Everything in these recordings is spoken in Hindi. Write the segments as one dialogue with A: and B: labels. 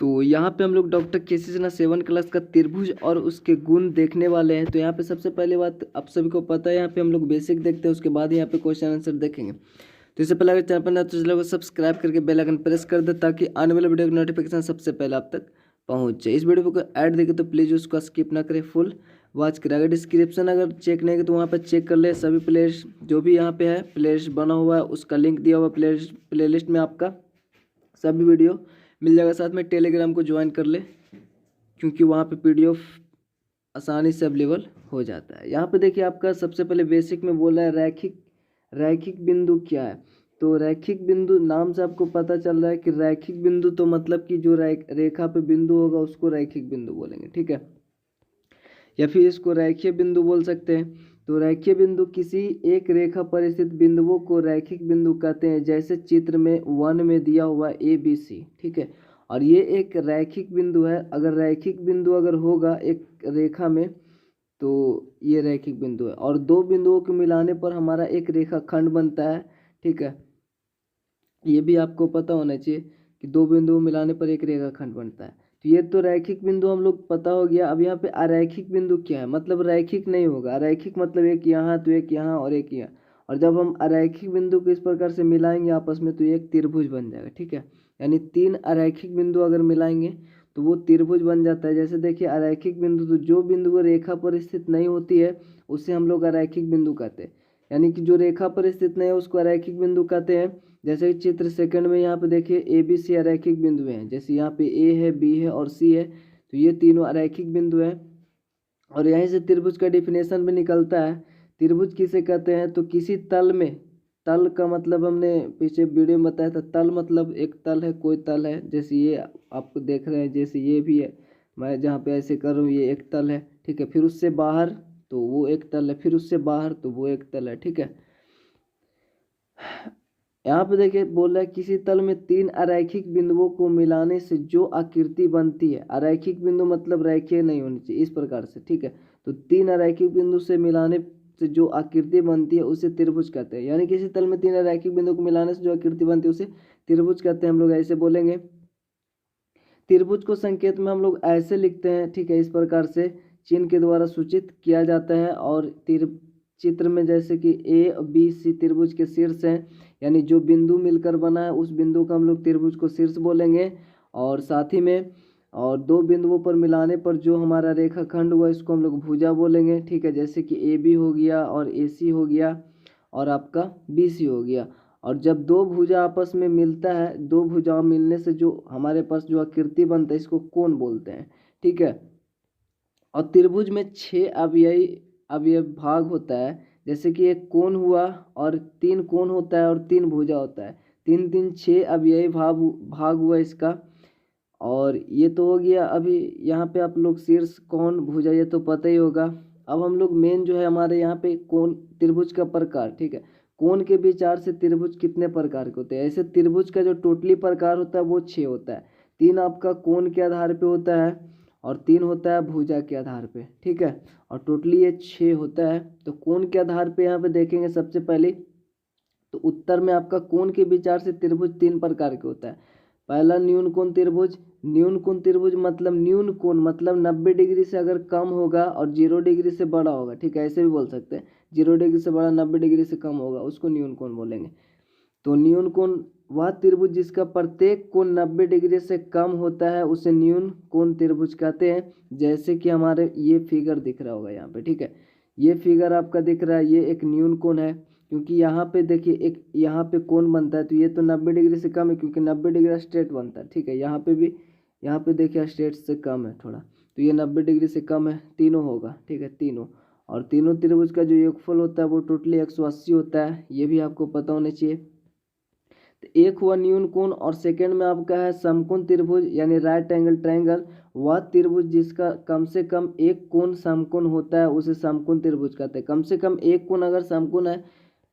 A: तो यहाँ पे हम लोग डॉक्टर केसी सिन्हा 7 क्लास का त्रिभुज और उसके गुण देखने वाले हैं। तो यहाँ पे सबसे पहले बात आप सभी को पता है, यहाँ पे हम लोग बेसिक देखते हैं, उसके बाद यहाँ पे क्वेश्चन आंसर देखेंगे। तो इससे पहले अगर चैनल पर नया तो चैनल को सब्सक्राइब करके बेल आइकन प्रेस कर दे ताकि आने वाले वीडियो की नोटिफिकेशन सबसे पहले आप तक पहुँच जाए। इस वीडियो को ऐड देखे तो प्लीज़ उसको स्किप ना करें, फुल वॉच करें। अगर डिस्क्रिप्शन अगर चेक नहीं है तो वहाँ पर चेक कर ले, सभी प्लेलिस्ट जो भी यहाँ पे है प्लेलिस्ट बना हुआ है उसका लिंक दिया हुआ प्लेलिस्ट में आपका सभी वीडियो मिल जाएगा। साथ में टेलीग्राम को ज्वाइन कर ले क्योंकि वहाँ पे पीडीएफ आसानी से अवेलेबल हो जाता है। यहाँ पे देखिए आपका सबसे पहले बेसिक में बोला है रैखिक बिंदु क्या है। तो रैखिक बिंदु नाम से आपको पता चल रहा है कि रैखिक बिंदु तो मतलब कि जो रेखा पे बिंदु होगा उसको रैखिक बिंदु बोलेंगे, ठीक है, या फिर इसको रैखीय बिंदु बोल सकते हैं। तो रैखीय बिंदु किसी एक रेखा पर स्थित बिंदुओं को रैखिक बिंदु कहते हैं, जैसे चित्र में 1 में दिया हुआ ABC, ठीक है। और ये एक रैखिक बिंदु है। अगर रैखिक बिंदु अगर होगा एक रेखा में तो ये रैखिक बिंदु है, और दो बिंदुओं को मिलाने पर हमारा एक रेखा खंड बनता है, ठीक है। ये भी आपको पता होना चाहिए कि दो बिंदु मिलाने पर एक रेखा खंड बनता है। तो ये तो रैखिक बिंदु हम लोग पता हो गया। अब यहाँ पे अरैखिक बिंदु क्या है, मतलब रैखिक नहीं होगा। अरैखिक मतलब एक यहाँ तो एक यहाँ और एक यहाँ, और जब हम अरैखिक बिंदु को इस प्रकार से मिलाएंगे आपस में तो एक त्रिभुज बन जाएगा, ठीक है। यानी 3 अरैखिक बिंदु अगर मिलाएंगे तो वो त्रिभुज बन जाता है। जैसे देखिए अरैखिक बिंदु तो जो बिंदु वो रेखा पर स्थित नहीं होती है उसे हम लोग अरैखिक बिंदु कहते हैं, यानी कि जो रेखा पर स्थित नहीं है उसको अरैखिक बिंदु कहते हैं। जैसे कि चित्र सेकंड में यहाँ पे देखिए ABC अरैखिक बिंदु हैं, जैसे यहाँ पे A है, B है और C है, तो ये तीनों अरैखिक बिंदु हैं। और यहीं से त्रिभुज का डिफिनेशन भी निकलता है। त्रिभुज किसे कहते हैं, तो किसी तल में, तल का मतलब हमने पीछे वीडियो में बताया था, तल मतलब एक तल है, कोई तल है, जैसे ये आपको देख रहे हैं, जैसे ये भी है, मैं जहाँ पे ऐसे कर रहा हूँ ये एक तल है, ठीक है। फिर उससे बाहर तो वो एक तल है, फिर उससे बाहर तो वो एक तल है, ठीक है। यहाँ पे देखिए बोल रहा है किसी तल में 3 अरैखिक बिंदुओं को मिलाने से जो आकृति बनती है, अरैखिक बिंदु मतलब रैखिक नहीं होनी चाहिए इस प्रकार से, ठीक है। तो 3 अरैखिक बिंदु से मिलाने से जो आकृति बनती है उसे त्रिभुज कहते हैं। यानी किसी तल में 3 अरैखिक बिंदु को मिलाने से जो आकृति बनती है उसे त्रिभुज कहते हैं। हम लोग ऐसे बोलेंगे। त्रिभुज को संकेत में हम लोग ऐसे लिखते हैं, ठीक है, इस प्रकार से चिन्ह के द्वारा सूचित किया जाता है। और चित्र में जैसे कि ABC त्रिभुज के शीर्ष हैं, यानी जो बिंदु मिलकर बना है उस बिंदु का हम लोग त्रिभुज को शीर्ष बोलेंगे। और साथ ही में और दो बिंदुओं पर मिलाने पर जो हमारा रेखाखंड हुआ इसको हम लोग भुजा बोलेंगे, ठीक है। जैसे कि AB हो गया और AC हो गया और आपका BC हो गया। और जब दो भुजा आपस में मिलता है, दो भुजाओं मिलने से जो हमारे पास जो आकृति बनता है इसको कोण बोलते हैं, ठीक है। और त्रिभुज में 6 अवयव भाग होता है, जैसे कि एक कोण हुआ और 3 कोण होता है और 3 भुजा होता है, 3 3 6 अवयवी भाग हुआ इसका। और ये तो हो गया। अभी यहाँ पे आप लोग शीर्ष कोण भुजा ये तो पता ही होगा। अब हम लोग मेन जो है हमारे यहाँ पे कोण त्रिभुज का प्रकार, ठीक है। कोण के विचार से त्रिभुज कितने प्रकार के होते हैं, ऐसे त्रिभुज का जो टोटली प्रकार होता है वो 6 होता है। 3 आपका कोण के आधार पे होता है और 3 होता है भुजा के आधार पे, ठीक है। और टोटली ये 6 होता है। तो कोण के आधार पे यहाँ पे देखेंगे सबसे पहले तो उत्तर में आपका कोण के विचार से त्रिभुज 3 प्रकार के होता है। पहला न्यून कोण त्रिभुज। न्यून कोण त्रिभुज मतलब न्यून कोण मतलब 90 डिग्री से अगर कम होगा और 0 डिग्री से बड़ा होगा, ठीक है, ऐसे भी बोल सकते हैं। 0 डिग्री से बड़ा 90 डिग्री से कम होगा उसको न्यून कोण बोलेंगे। तो न्यून कोण वह त्रिभुज जिसका प्रत्येक कोण 90 डिग्री से कम होता है उसे न्यून कोण त्रिभुज कहते हैं। जैसे कि हमारे ये फिगर दिख रहा होगा यहाँ पे, ठीक है, ये फिगर आपका दिख रहा है, ये एक न्यून कोण है। क्योंकि यहाँ पे देखिए एक यहाँ पे कोण बनता है तो ये तो 90 डिग्री से कम है क्योंकि 90 डिग्री स्ट्रेट बनता है, ठीक है। यहाँ पे भी यहाँ पे देखिए स्ट्रेट से कम है थोड़ा, तो ये 90 डिग्री से कम है, तीनों होगा, ठीक है, तीनों। और तीनों त्रिभुज का जो योगफल होता है वो टोटली 180 होता है, ये भी आपको पता होना चाहिए। तो एक हुआ न्यून कोण और सेकंड में आपका है समकोण त्रिभुज यानी राइट एंगल ट्रायंगल। वह त्रिभुज जिसका कम से कम एक कोण समकोण होता है उसे समकोण त्रिभुज कहते हैं। कम से कम एक कोण अगर समकोण है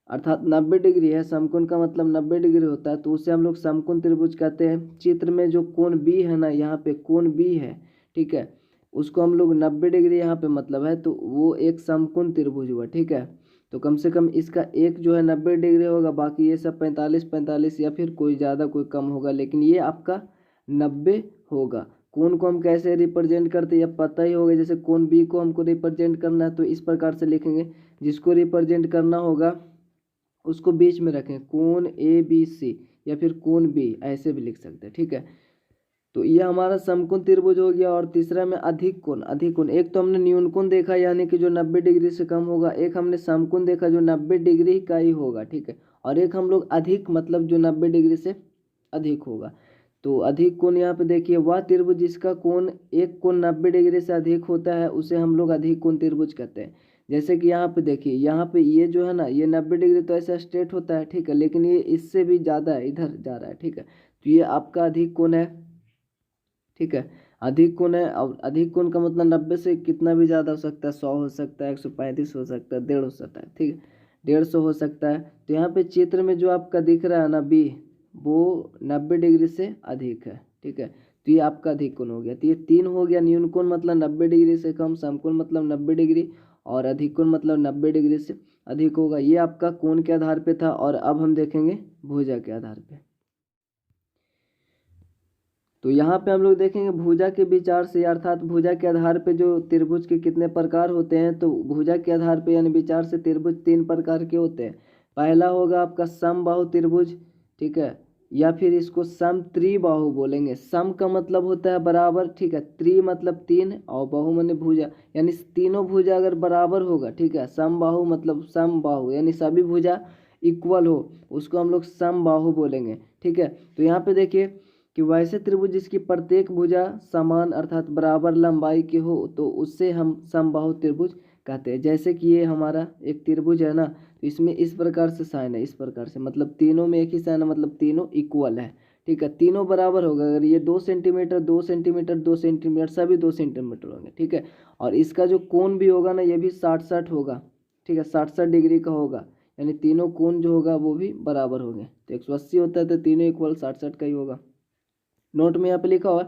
A: अर्थात 90 डिग्री है, समकोण का मतलब 90 डिग्री होता है, तो उसे हम लोग समकोण त्रिभुज कहते हैं। चित्र में जो कोण B है ना, यहाँ पे कोण B है, ठीक है, उसको हम लोग 90 डिग्री यहाँ पे मतलब है तो वो एक समकोण त्रिभुज हुआ, ठीक है। तो कम से कम इसका एक जो है 90 डिग्री होगा, बाकी ये सब 45 45 या फिर कोई ज़्यादा कोई कम होगा, लेकिन ये आपका 90 होगा। कोण को हम कैसे रिप्रेजेंट करते हैं यह पता ही होगा। जैसे कोण बी को हमको रिप्रेजेंट करना है तो इस प्रकार से लिखेंगे, जिसको रिप्रेजेंट करना होगा उसको बीच में रखें, कोण ABC या फिर कोण बी, ऐसे भी लिख सकते हैं, ठीक है। तो ये हमारा समकोण त्रिभुज हो गया। और तीसरा में अधिक कोण। अधिक कोण, एक तो हमने न्यून कोण देखा यानी कि जो 90 डिग्री से कम होगा, एक हमने समकोण देखा जो 90 डिग्री का ही होगा, ठीक है। और एक हम लोग अधिक मतलब जो 90 डिग्री से अधिक होगा। तो अधिक कोण यहाँ पे देखिए, वह त्रिभुज जिसका कोण एक कोण 90 डिग्री से अधिक होता है उसे हम लोग अधिक कोण त्रिभुज कहते हैं। जैसे कि यहाँ पे देखिए, यहाँ पे ये जो है ना, ये 90 डिग्री तो ऐसा स्ट्रेट होता है, ठीक है, लेकिन ये इससे भी ज़्यादा है, इधर जा रहा है, ठीक है। तो ये आपका अधिक कोण है, ठीक है। अधिक कोण है, और अधिक कोण का मतलब 90 से कितना भी ज़्यादा हो सकता है, 100 हो सकता है, 135 हो सकता है, 150 हो सकता है, ठीक है, 150 हो सकता है। तो यहाँ पे चित्र में जो आपका दिख रहा है ना बी, वो 90 डिग्री से अधिक है, ठीक है। तो ये आपका अधिक कोण हो गया। तो ये 3 हो गया, न्यून कोण मतलब 90 डिग्री से कम, समकोण मतलब 90 डिग्री, और अधिक कोण मतलब 90 डिग्री से अधिक होगा। ये आपका कोण के आधार पे था। और अब हम देखेंगे भुजा के आधार पे। तो यहाँ पे हम लोग देखेंगे भुजा के विचार से, अर्थात भुजा के आधार पे जो त्रिभुज के कितने प्रकार होते हैं। तो भुजा के आधार पे यानी विचार से त्रिभुज 3 प्रकार के होते हैं। पहला होगा आपका समबाहु त्रिभुज, ठीक है, या फिर इसको सम त्रिबाहु बोलेंगे। सम का मतलब होता है बराबर, ठीक है, त्रि मतलब 3 और बाहु माने भुजा, यानी तीनों भुजा अगर बराबर होगा, ठीक है। समबाहु मतलब समबाहु यानी सभी भुजा इक्वल हो, उसको हम लोग समबाहु बोलेंगे, ठीक है। तो यहाँ पे देखिए कि वैसे त्रिभुज जिसकी प्रत्येक भुजा समान अर्थात बराबर लंबाई की हो तो उससे हम समबाहु त्रिभुज कहते हैं। जैसे कि ये हमारा एक त्रिभुज है ना, तो इसमें इस प्रकार से साइन है, इस प्रकार से, मतलब तीनों में एक ही साइन है, मतलब तीनों इक्वल है, ठीक है, तीनों बराबर होगा। अगर ये 2 सेंटीमीटर 2 सेंटीमीटर 2 सेंटीमीटर सभी 2 सेंटीमीटर होंगे, ठीक है। और इसका जो कोण भी होगा ना, ये भी 60-60 होगा, ठीक है, 60-60 डिग्री का होगा, यानी तीनों कोण जो होगा वो भी बराबर होंगे। तो 180 होता है तो तीनों इक्वल 60-60 का ही होगा। नोट में यहाँ पे लिखा हुआ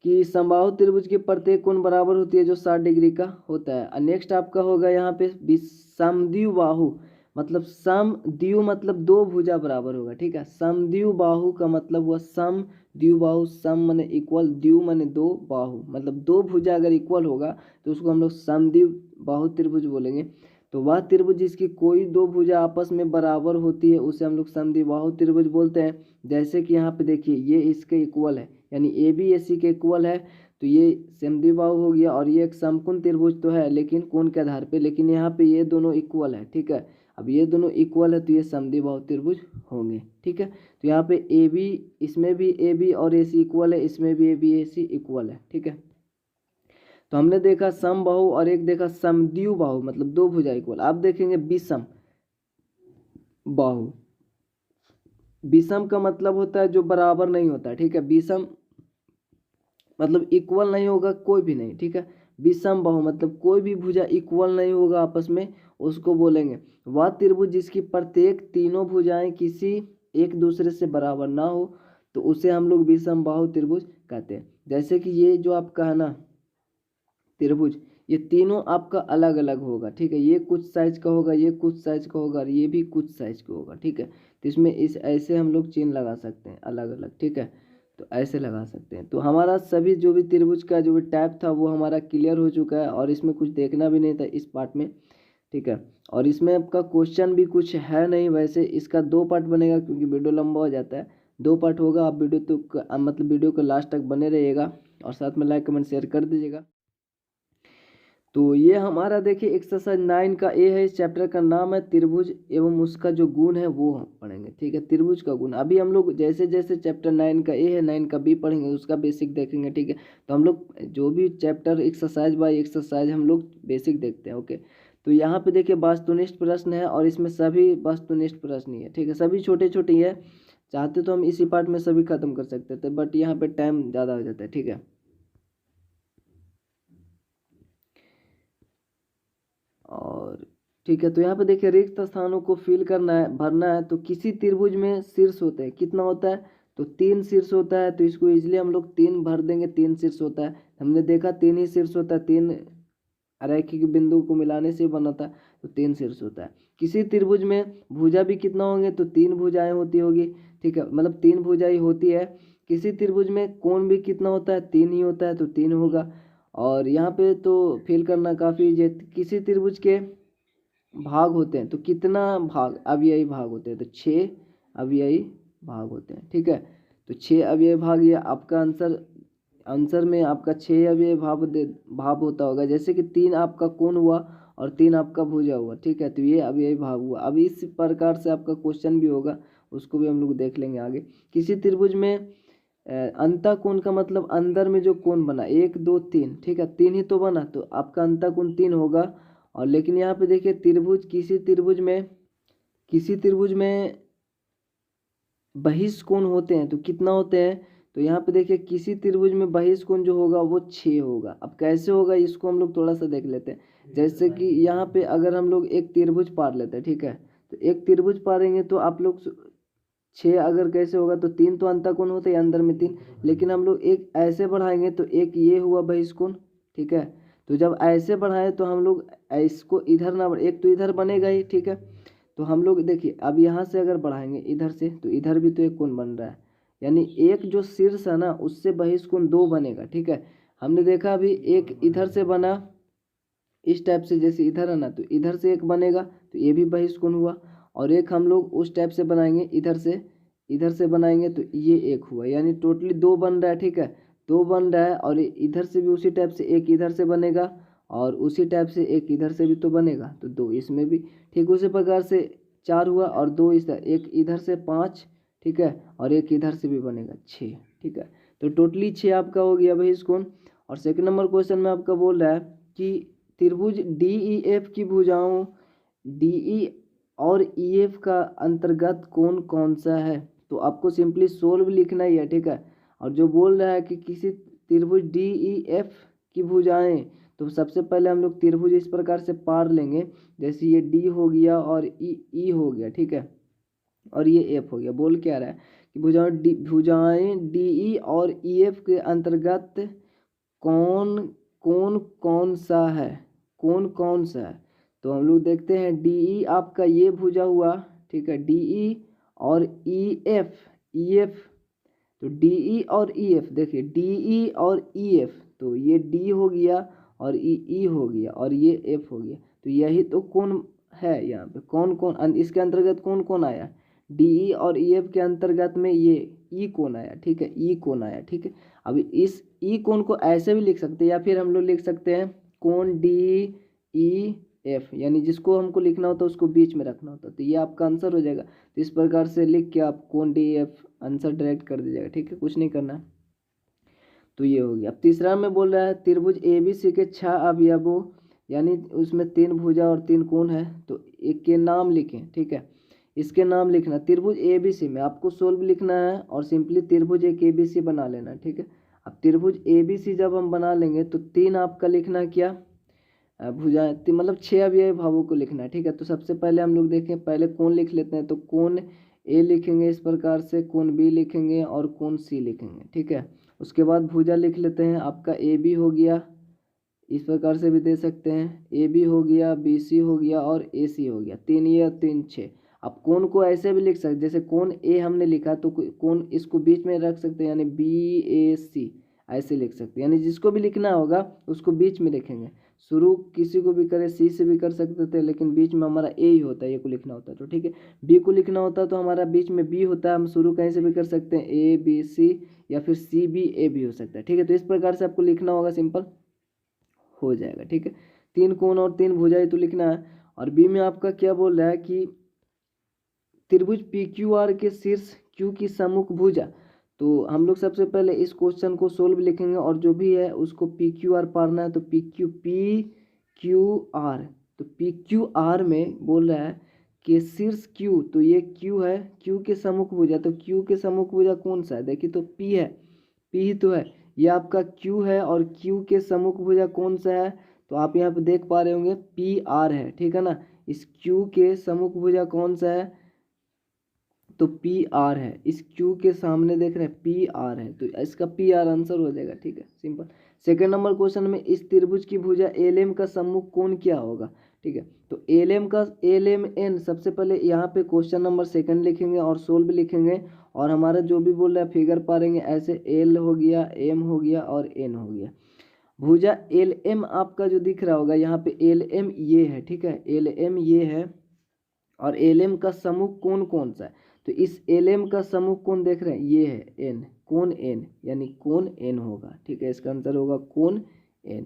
A: कि समबाहु त्रिभुज की प्रत्येक कोण बराबर होती है जो 60 डिग्री का होता है। और नेक्स्ट आपका होगा यहाँ पे समद्विबाहु, मतलब समद्वि मतलब दो भुजा बराबर होगा, ठीक है। समद्विबाहु का मतलब हुआ समद्विबाहु, सम माने इक्वल, द्वि माने दो, बाहु मतलब दो भुजा अगर इक्वल होगा तो उसको हम लोग समद्विबाहु त्रिभुज बोलेंगे। तो वह त्रिभुज जिसकी कोई दो भुजा आपस में बराबर होती है उसे हम लोग समद्विबाहु त्रिभुज बोलते हैं। जैसे कि यहाँ पे देखिए ये इसके इक्वल है, यानी ए बी ए सी के इक्वल है, तो ये समद्विबाहु हो गया। और ये एक समकोण त्रिभुज तो है लेकिन कोण के आधार पे, लेकिन यहाँ पे ये दोनों इक्वल है, ठीक है। अब ये दोनों इक्वल है तो ये समद्विबाहु त्रिभुज होंगे, ठीक है। तो यहाँ पे ए बी, इसमें भी ए बी और ए सी इक्वल है, इसमें भी A B A C equal है, ठीक है। तो हमने देखा समबाहु और एक देखा समद्विबाहु मतलब दो भुजा इक्वल। आप देखेंगे विषम बाहु। विषम का मतलब होता है जो बराबर नहीं होता है, ठीक है। विषम मतलब इक्वल नहीं होगा कोई भी नहीं, ठीक है। विषम बाहु मतलब कोई भी भुजा इक्वल नहीं होगा आपस में, उसको बोलेंगे। वह त्रिभुज जिसकी प्रत्येक तीनों भुजाएं किसी एक दूसरे से बराबर ना हो तो उसे हम लोग विषम बाहु त्रिभुज कहते हैं। जैसे कि ये जो आपका है ना त्रिभुज, ये तीनों आपका अलग अलग होगा, ठीक है। ये कुछ साइज का होगा, ये कुछ साइज का होगा, और ये भी कुछ साइज का होगा, ठीक है। तो इसमें इस ऐसे हम लोग चिन्ह लगा सकते हैं अलग अलग, ठीक है। तो ऐसे लगा सकते हैं। तो हमारा सभी जो भी त्रिभुज का जो भी टाइप था वो हमारा क्लियर हो चुका है, और इसमें कुछ देखना भी नहीं था इस पार्ट में, ठीक है। और इसमें आपका क्वेश्चन भी कुछ है नहीं, वैसे इसका 2 पार्ट बनेगा क्योंकि वीडियो लंबा हो जाता है। 2 पार्ट होगा, आप वीडियो तो मतलब वीडियो को लास्ट तक बने रहिएगा, और साथ में लाइक कमेंट शेयर कर दीजिएगा। तो ये हमारा देखिए एक्सरसाइज 9 का ए है, इस चैप्टर का नाम है त्रिभुज एवं उसका जो गुण है वो हम पढ़ेंगे, ठीक है। त्रिभुज का गुण अभी हम लोग जैसे जैसे चैप्टर 9 का ए है 9 का बी पढ़ेंगे, उसका बेसिक देखेंगे, ठीक है। तो हम लोग जो भी चैप्टर एक्सरसाइज बाय एक्सरसाइज हम लोग बेसिक देखते हैं, ओके। तो यहाँ पे देखिए वास्तुनिष्ठ प्रश्न है, और इसमें सभी वास्तुनिष्ठ प्रश्न ही है, ठीक है, सभी छोटे छोटे ही है। चाहते तो हम इसी पार्ट में सभी खत्म कर सकते थे, बट यहाँ पे टाइम ज़्यादा हो जाता है, ठीक है। और ठीक है, तो यहाँ पे देखिए रिक्त स्थानों को फिल करना है, भरना है। तो किसी त्रिभुज में शीर्ष होते हैं, कितना होता है, तो 3 शीर्ष होता है, तो इसको इजीली हम लोग 3 भर देंगे। 3 शीर्ष होता है, हमने देखा 3 ही शीर्ष होता है, 3 रैखिक बिंदु को मिलाने से बना था, तो 3 शीर्ष होता है। किसी त्रिभुज में भुजा भी कितना होंगे, तो 3 भुजाएं होती होगी, ठीक है, मतलब 3 भुजाएं होती है। किसी त्रिभुज में कोण भी कितना होता है, 3 ही होता है, तो 3 होगा। और यहाँ पे तो फिल करना काफ़ी ईजी है। किसी त्रिभुज के भाग होते हैं तो कितना भाग, अवयवी भाग होते हैं, तो 6 अवयवी भाग होते हैं। ठीक है, तो 6 अवयवी भाग, ये आपका आंसर में आपका 6 अवयवी भाग होता होगा। जैसे कि 3 आपका कोण हुआ और 3 आपका भुजा हुआ। ठीक है, तो ये अवयवी भाग हुआ। अब इस प्रकार से आपका क्वेश्चन भी होगा, उसको भी हम लोग देख लेंगे आगे। किसी त्रिभुज में अंतः कोण का मतलब अंदर में जो कोण बना, 1 2 3, ठीक है, 3 ही तो बना, तो आपका अंतः कोण 3 होगा। और लेकिन यहाँ पे देखिए त्रिभुज, किसी त्रिभुज में बहिष्कोण होते हैं तो कितना होते हैं, तो यहाँ पे देखिए किसी त्रिभुज में बहिष्कोण जो होगा वो 6 होगा। अब कैसे होगा इसको हम लोग थोड़ा सा देख लेते हैं। जैसे कि यहाँ पे अगर हम लोग एक त्रिभुज पार लेते हैं, ठीक है, तो एक त्रिभुज पारेंगे तो आप लोग 6 अगर कैसे होगा, तो 3 तो अंतःकोण होते हैं अंदर में 3, लेकिन हम लोग एक ऐसे बढ़ाएंगे तो एक ये हुआ बहिष्कोण। ठीक है, तो जब ऐसे बढ़ाए तो हम लोग इसको इधर ना, एक तो इधर बनेगा ही। ठीक है, तो हम लोग देखिए अब यहाँ से अगर बढ़ाएंगे इधर से, तो इधर भी तो एक कोण बन रहा है, यानी एक जो शीर्ष है ना उससे बहिष्कोण 2 बनेगा। ठीक है, हमने देखा अभी एक इधर से बना इस टाइप से, जैसे इधर है ना, तो इधर से एक बनेगा तो ये भी बहिष्कोण हुआ। और एक हम लोग उस टाइप से बनाएंगे, इधर से बनाएंगे तो ये एक हुआ, यानी टोटली 2 बन रहा है। ठीक है, 2 बन रहा है। और इधर से भी उसी टाइप से एक इधर से बनेगा और उसी टाइप से एक इधर से भी तो बनेगा, तो 2 इसमें भी। ठीक उसी प्रकार से 4 हुआ और 2 एक इधर से 5, ठीक है, और एक इधर से भी बनेगा 6। ठीक है, तो टोटली 6 आपका हो गया बहिष्कोण। और सेकंड नंबर क्वेश्चन में आपका बोल रहा है कि त्रिभुज DEF की भुजाओं DE और EF का अंतर्गत कोण कौन सा है, तो आपको सिंपली सोल्व लिखना ही है। ठीक है, और जो बोल रहा है कि किसी त्रिभुज DEF की भुजाएं, तो सबसे पहले हम लोग त्रिभुज इस प्रकार से पार लेंगे, जैसे ये D हो गया और E हो गया। ठीक है, और ये F हो गया। बोल क्या रहा है कि भुजाएं DE और EF के अंतर्गत कौन कौन सा है, कौन सा है। तो हम लोग देखते हैं DE आपका ये भुजा हुआ, ठीक है, DE और EF, तो DE और EF, देखिए DE और EF, तो ये D हो गया और E हो गया और ये F हो गया, तो यही तो कोण है। यहाँ पे कौन इसके अंतर्गत कौन आया, DE और EF के अंतर्गत में ये E कोण आया। ठीक है, E कोण आया। ठीक है, अब इस E कोण को ऐसे भी लिख सकते हैं, या फिर हम लोग लिख सकते हैं कोण DEF, यानी जिसको हमको लिखना होता है उसको बीच में रखना होता है, तो ये आपका आंसर हो जाएगा। तो इस प्रकार से लिख के आप कोण DEF आंसर डायरेक्ट कर दीजिएगा। ठीक है, कुछ नहीं करना। तो ये हो गया। अब तीसरा में बोल रहा है त्रिभुज ABC के 6 अवयवों, यानी उसमें 3 भुजा और 3 कोण है, तो एक के नाम लिखें। ठीक है, इसके नाम लिखना। त्रिभुज ABC में आपको सोल्व लिखना है और सिंपली त्रिभुज एक ABC बना लेना। ठीक है, अब त्रिभुज ABC जब हम बना लेंगे तो 3 आपका लिखना क्या, भुजाएं, मतलब 6 अवयवी भावों को लिखना है। ठीक है, तो सबसे पहले हम लोग देखें, पहले कोण लिख लेते हैं, तो कोण A लिखेंगे इस प्रकार से, कोण B लिखेंगे और कोण C लिखेंगे। ठीक है, उसके बाद भुजा लिख लेते हैं, आपका AB हो गया, इस प्रकार से भी दे सकते हैं, AB हो गया, BC हो गया और AC हो गया, 3 ये 3 6। अब कोण को ऐसे भी लिख सकते, जैसे कोण A हमने लिखा तो कोण इसको बीच में रख सकते हैं, यानी BAC ऐसे लिख सकते हैं, यानी जिसको भी लिखना होगा उसको बीच में लिखेंगे। शुरू किसी को भी करे, C से भी कर सकते थे, लेकिन बीच में हमारा A ही होता है, A को लिखना होता है। तो ठीक है, B को लिखना होता है तो हमारा बीच में B होता है, हम शुरू कहीं से भी कर सकते हैं, ABC या फिर CBA भी हो सकता है। ठीक है, तो इस प्रकार से आपको लिखना होगा, सिंपल हो जाएगा। ठीक है, 3 कोण और 3 भुजाएं तो लिखना है। और बी में आपका क्या बोल रहा है कि त्रिभुज PQR के शीर्ष Q की सम्मुख भुजा, तो हम लोग सबसे पहले इस क्वेश्चन को सोल्व लिखेंगे और जो भी है उसको PQR पारना है, तो PQR, तो PQR में बोल रहा है कि शीर्ष Q, तो ये Q है, Q के सम्मुख भुजा, तो Q के सम्मुख भुजा कौन सा है, देखिए तो P है, P ही तो है, ये आपका Q है और Q के सम्मुख भुजा कौन सा है, तो आप यहाँ पे देख पा रहे होंगे PR है। ठीक है ना, इस Q के सम्मुख भुजा कौन सा है, तो PR है, इस Q के सामने देख रहे हैं PR है, तो इसका PR आंसर हो जाएगा। ठीक है, सिंपल। सेकंड नंबर क्वेश्चन में इस त्रिभुज की भुजा LM का सम्मुख कोण क्या होगा। ठीक है, तो LMN सबसे पहले यहाँ पे क्वेश्चन नंबर सेकंड लिखेंगे और सोल्व लिखेंगे और हमारा जो भी बोल रहा है फिगर पा रहेंगे ऐसे एल हो गया, एम हो गया और एन हो गया। भुजा एल एम आपका जो दिख रहा होगा यहाँ पे एल एम ये है, ठीक है, एल एम ये है और एल एम का समूह कौन कौन सा है, तो इस एल एम का समूह कौन देख रहे हैं, ये है एन, कौन एन, यानी कौन एन होगा, ठीक है, इसका आंसर होगा कौन एन,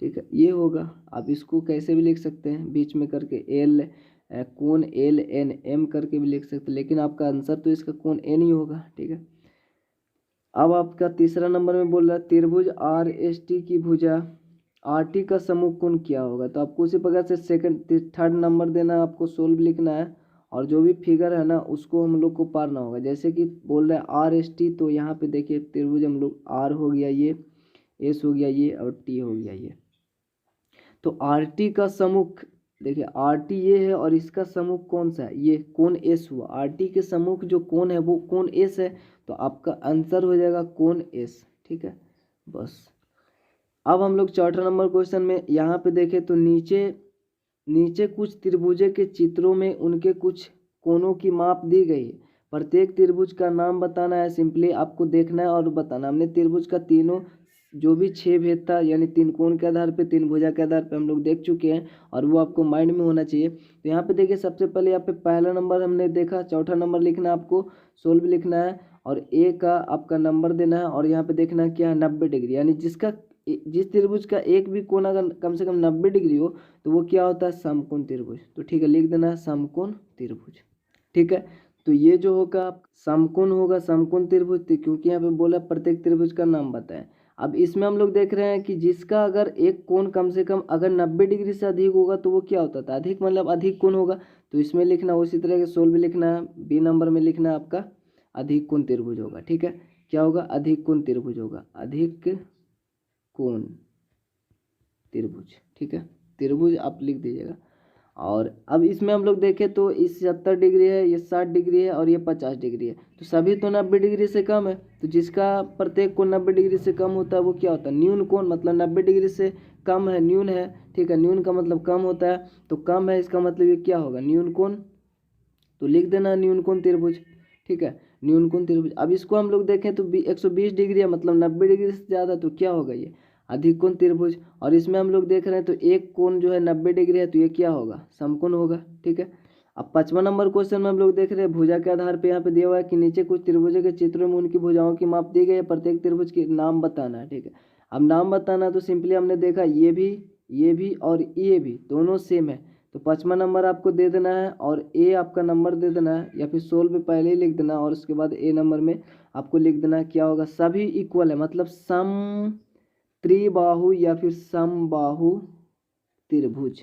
A: ठीक है, ये होगा। आप इसको कैसे भी लिख सकते हैं बीच में करके एल कौन एल एन एम करके भी लिख सकते हैं, लेकिन आपका आंसर तो इसका कौन एन ही होगा, ठीक है। अब आपका तीसरा नंबर में बोल रहा है त्रिभुज आर एस टी की भुजा आर टी का समूह कौन क्या होगा, तो आपको उसी प्रकार से सेकंड थर्ड नंबर देना है, आपको सोल्व लिखना है और जो भी फिगर है ना उसको हम लोग को पारना होगा। जैसे कि बोल रहा है आर एस टी, तो यहाँ पे देखिए त्रिभुज हम लोग आर हो गया ये, एस हो गया ये और टी हो गया ये, तो आर टी का समूह देखिए आर टी ये है और इसका समूह कौन सा है, ये कोण एस हुआ, आर टी के समूह जो कोण है वो कोण एस है, तो आपका आंसर हो जाएगा कोण एस, ठीक है बस। अब हम लोग चौथा नंबर क्वेश्चन में यहाँ पे देखें तो नीचे कुछ त्रिभुजे के चित्रों में उनके कुछ कोणों की माप दी गई है, प्रत्येक त्रिभुज का नाम बताना है, सिंपली आपको देखना है और बताना। हमने त्रिभुज का तीनों जो भी 6 भेद था यानी 3 कोण के आधार पे 3 भुजा के आधार पे हम लोग देख चुके हैं और वो आपको माइंड में होना चाहिए। तो यहाँ पे देखिए सबसे पहले यहाँ पे पहला नंबर हमने देखा, चौथा नंबर लिखना है आपको, सोल्व लिखना है और ए का आपका नंबर देना है और यहाँ पे देखना है क्या है 90 डिग्री, यानी जिस त्रिभुज का एक भी कोण अगर कम से कम 90 डिग्री हो तो वो क्या होता है समकोण त्रिभुज, तो ठीक है लिख देना है समकोण त्रिभुज, ठीक है। तो ये जो होगा समकोण होगा समकोण त्रिभुज, क्योंकि यहाँ पे बोला प्रत्येक त्रिभुज का नाम बताएं। अब इसमें हम लोग देख रहे हैं कि जिसका अगर एक कोण कम से कम अगर 90 डिग्री से अधिक होगा तो वो क्या होता था, अधिक मतलब अधिक कोण होगा, तो इसमें लिखना उसी तरह के सोल्व लिखना है, बी नंबर में लिखना है आपका अधिक कोण त्रिभुज होगा, ठीक है, क्या होगा अधिक कोण त्रिभुज होगा, अधिक कोण त्रिभुज, ठीक है, त्रिभुज आप लिख दीजिएगा। और अब इसमें हम लोग देखें तो इस 70 डिग्री है, ये 60 डिग्री है और ये 50 डिग्री है, तो सभी तो 90 डिग्री से कम है, तो जिसका प्रत्येक कोण 90 डिग्री से कम होता है वो क्या होता है न्यून कोण, मतलब 90 डिग्री से कम है न्यून है, ठीक है, न्यून का मतलब कम होता है, तो कम है इसका मतलब ये क्या होगा न्यून कोण, तो लिख देना न्यून कोण त्रिभुज, ठीक है, न्यून कोण त्रिभुज। अब इसको हम लोग देखें तो 120 डिग्री है, मतलब 90 डिग्री से ज़्यादा, तो क्या होगा ये अधिक कोण त्रिभुज। और इसमें हम लोग देख रहे हैं तो एक कोण जो है 90 डिग्री है, तो ये क्या होगा समकोण होगा, ठीक है। अब 5वां नंबर क्वेश्चन में हम लोग देख रहे हैं भुजा के आधार पे यहाँ पे दिया हुआ है कि नीचे कुछ त्रिभुजों के चित्रों में उनकी भुजाओं की माप दी गई है, प्रत्येक त्रिभुज के नाम बताना है, ठीक है। अब नाम बताना तो सिंपली हमने देखा ये भी और ये भी दोनों सेम है, तो 5वां नंबर आपको दे देना है और ए आपका नंबर दे देना है, या फिर सोल्व पे पहले ही लिख देना और उसके बाद ए नंबर में आपको लिख देना है क्या होगा सभी इक्वल है, मतलब सम त्रिबाहु या फिर समबाहु त्रिभुज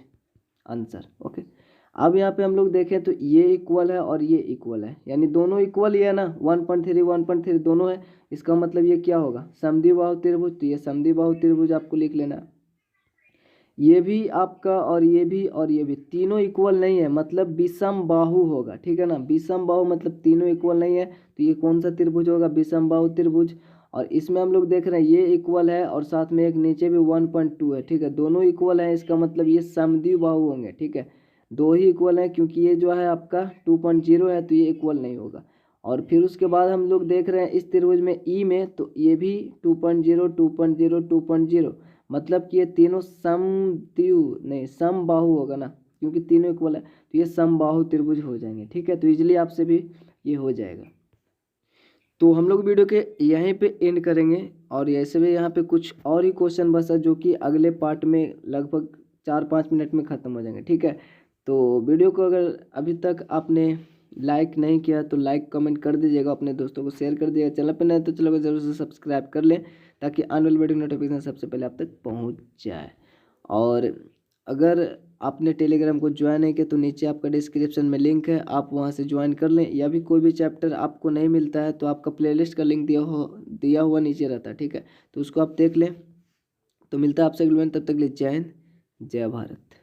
A: आंसर, ओके। अब यहाँ पे हम लोग देखें तो ये इक्वल है और ये इक्वल है, यानी दोनों इक्वल ही है ना, 1.3 दोनों है, इसका मतलब ये क्या होगा समद्विबाहु त्रिभुज, तो ये समद्विबाहु त्रिभुज आपको लिख लेना है। ये भी आपका और ये भी तीनों इक्वल नहीं है, मतलब विषम बाहु होगा, ठीक है ना, विषम बाहु मतलब तीनों इक्वल नहीं है, तो ये कौन सा त्रिभुज होगा विषम बाहु त्रिभुज। और इसमें हम लोग देख रहे हैं ये इक्वल है और साथ में एक नीचे भी 1.2 है, ठीक है, दोनों इक्वल है, इसका मतलब ये समद्विबाहु होंगे, ठीक है, दो ही इक्वल है, क्योंकि ये जो है आपका 2.0 है तो ये इक्वल नहीं होगा। और फिर उसके बाद हम लोग देख रहे हैं इस त्रिभुज में ई में, तो ये भी 2.0 2.0 2.0, मतलब कि ये तीनों समबाहु होगा ना, क्योंकि तीनों इक्वल है, तो ये समबाहु त्रिभुज हो जाएंगे, ठीक है। तो इजीली आपसे भी ये हो जाएगा। तो हम लोग वीडियो के यहीं पे एंड करेंगे और ऐसे भी यहाँ पे कुछ और ही क्वेश्चन बचा जो कि अगले पार्ट में लगभग 4-5 मिनट में ख़त्म हो जाएंगे, ठीक है। तो वीडियो को अगर अभी तक आपने लाइक नहीं किया तो लाइक कमेंट कर दीजिएगा, अपने दोस्तों को शेयर कर दीजिएगा, चैनल पर नए तो चलो जरूर से सब्सक्राइब कर लें ताकि आने वाली वीडियो नोटिफिकेशन सबसे पहले आप तक पहुंच जाए। और अगर आपने टेलीग्राम को ज्वाइन नहीं किया तो नीचे आपका डिस्क्रिप्शन में लिंक है, आप वहां से ज्वाइन कर लें, या भी कोई भी चैप्टर आपको नहीं मिलता है तो आपका प्लेलिस्ट का लिंक दिया हुआ नीचे रहता है, ठीक है, तो उसको आप देख लें। तो मिलता है आपसे अगले, तब तक ले जय हिंद जय भारत।